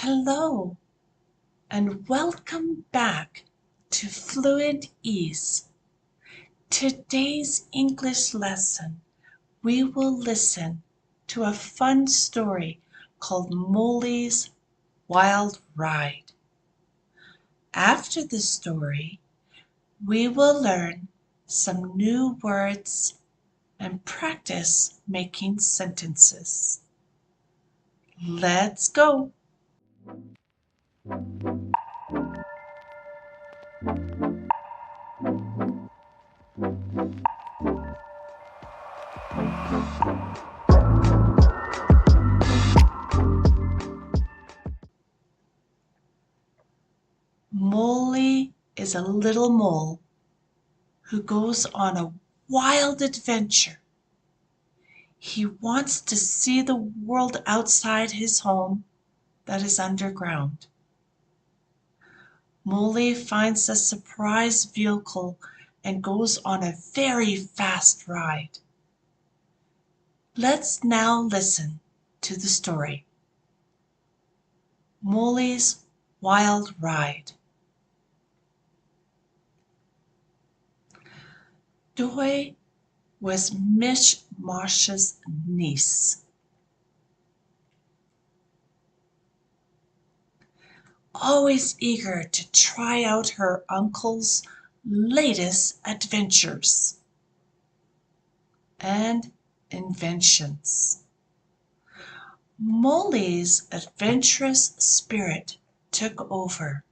Hello, and welcome back to Fluent Ease. Today's English lesson, we will listen to a fun story called Moley's Wild Ride. After the story, we will learn some new words and practice making sentences. Let's go! Moley is a little mole who goes on a wild adventure. He wants to see the world outside his home that is underground. Moley finds a surprise vehicle and goes on a very fast ride. Let's now listen to the story. Moley's Wild Ride. Joy was Mishmash's niece. Always eager to try out her uncle's latest adventures and inventions. Moley's adventurous spirit took over.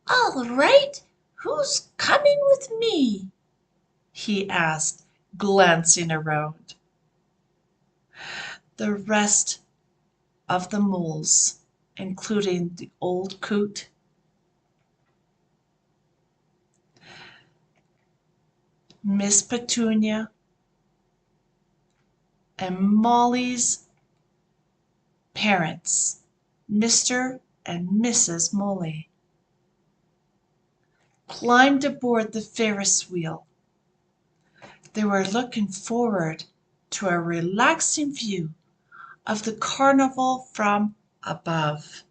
"All right, who's coming with me?" he asked, glancing around. The rest of the moles, including the old coot, Miss Petunia, and Molly's parents, Mr. and Mrs. Moley, climbed aboard the Ferris wheel. They were looking forward to a relaxing view of the carnival from above.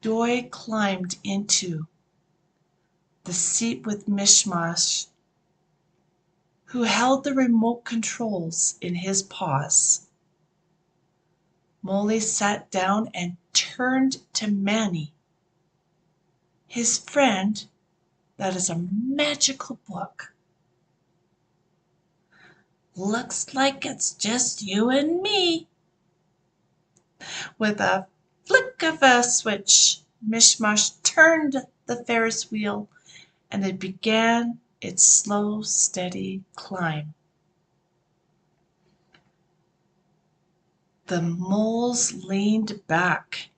Joy climbed into the seat with Mishmash, who held the remote controls in his paws. Moley sat down and turned to Manny, his friend. That is a magical book. "Looks like it's just you and me." With a flick of a switch, Mishmash turned the Ferris wheel and it began its slow, steady climb. The moles leaned back.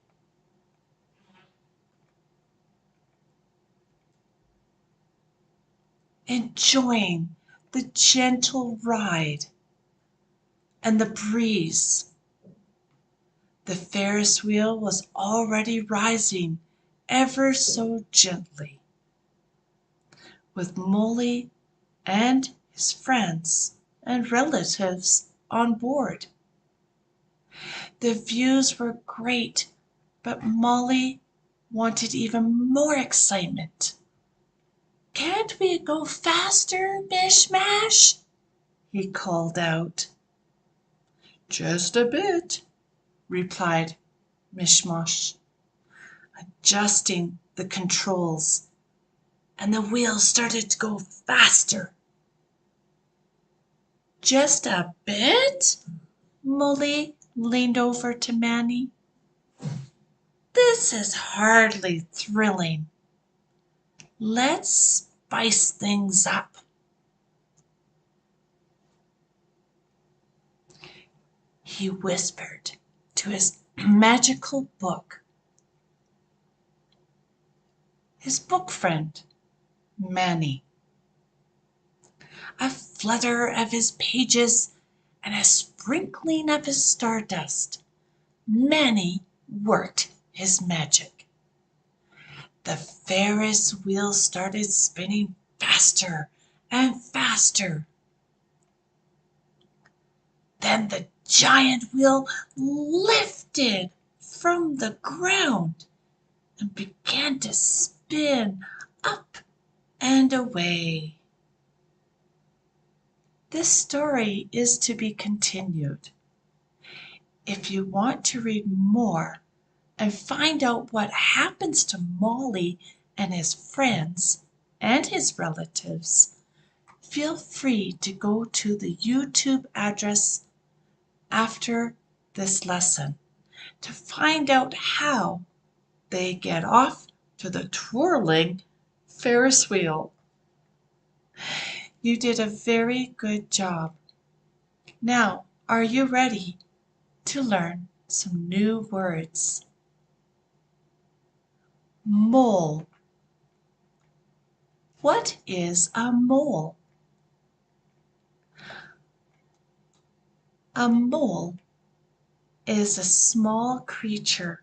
Enjoying the gentle ride and the breeze. The Ferris wheel was already rising ever so gently, with Moley and his friends and relatives on board. The views were great, but Molly wanted even more excitement. "Can't we go faster, Mishmash?" he called out. "Just a bit," replied Mishmash, adjusting the controls, and the wheel started to go faster. "Just a bit?" Moley leaned over to Manny. "This is hardly thrilling. Let's spice things up." He whispered to his magical book, his book friend, Manny. A flutter of his pages and a sprinkling of his stardust, Manny worked his magic. The Ferris wheel started spinning faster and faster. Then the giant wheel lifted from the ground and began to spin up and away. This story is to be continued. If you want to read more and find out what happens to Moley and his friends and his relatives, feel free to go to the YouTube address after this lesson to find out how they get off to the twirling Ferris wheel. You did a very good job. Now, are you ready to learn some new words? Mole. What is a mole? A mole is a small creature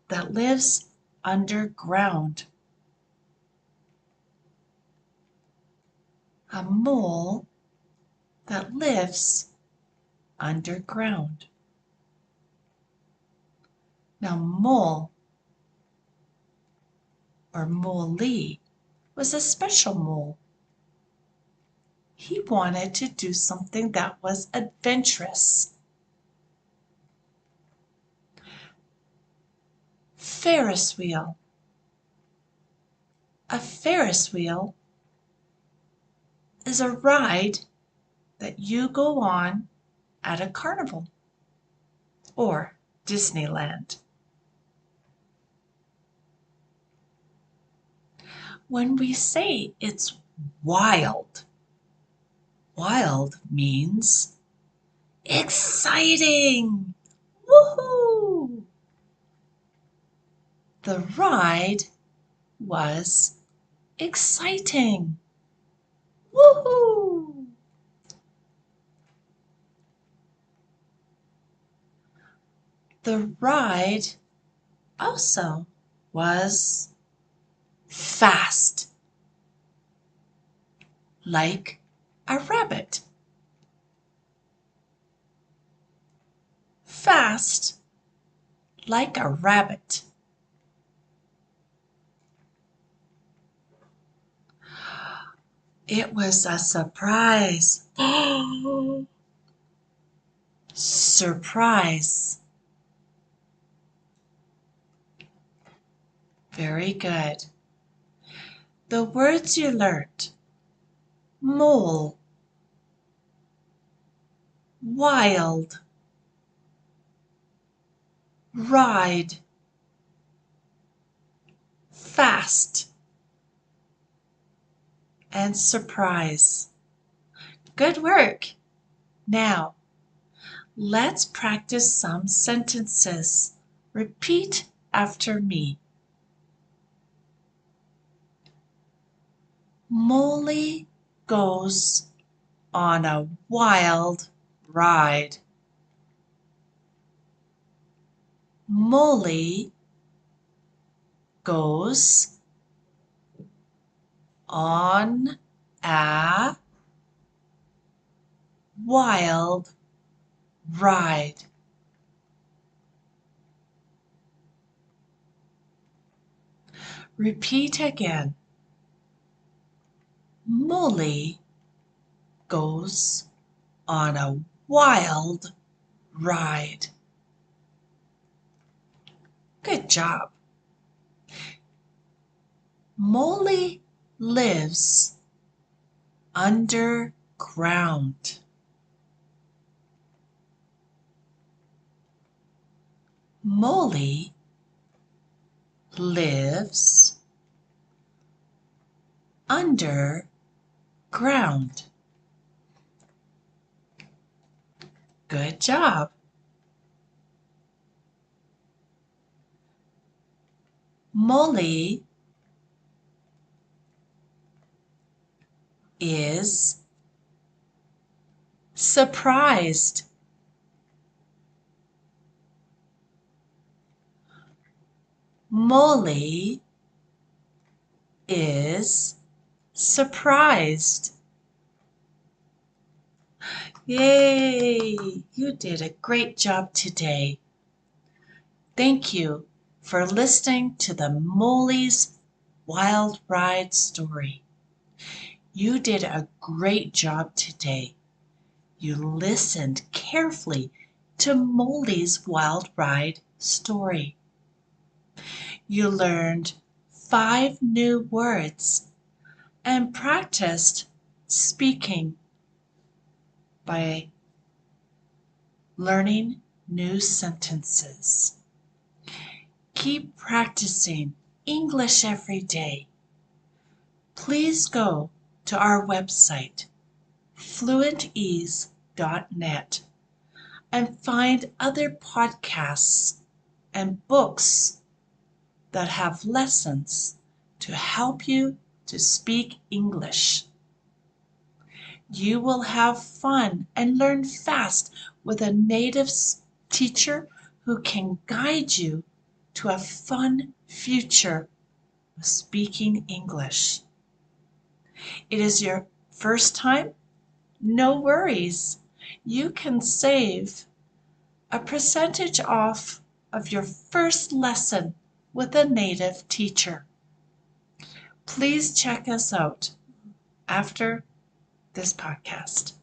that lives underground. A mole that lives underground. Now, Mole or Moley was a special mole. He wanted to do something that was adventurous. Ferris wheel. A Ferris wheel is a ride that you go on at a carnival or Disneyland. When we say it's wild, wild means exciting. Woohoo! The ride was exciting. Woohoo! The ride also was fast, like a rabbit. Fast, like a rabbit. It was a surprise. Surprise. Very good. The words you learned: mole, wild, ride, fast, and surprise. Good work. Now, let's practice some sentences. Repeat after me. Moley goes on a wild ride. Moley goes on a wild ride. Repeat again. Moley goes on a wild ride. Good job. Moley lives underground. Moley lives underground. Good job. Moley is surprised. Moley is surprised. Yay! You did a great job today. Thank you for listening to the Moley's Wild Ride story. You did a great job today. You listened carefully to Moley's Wild Ride story. You learned 5 new words and practiced speaking by learning new sentences. Keep practicing English every day. Please go to our website, fluentease.net, and find other podcasts and books that have lessons to help you to speak English. You will have fun and learn fast with a native teacher who can guide you to a fun future of speaking English. It is your first time? No worries. You can save a percentage off of your first lesson with a native teacher. Please check us out after this podcast.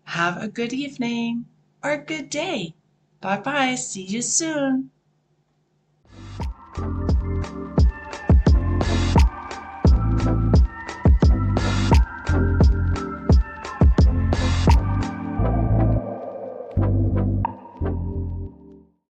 Have a good evening or good day. Bye bye. See you soon.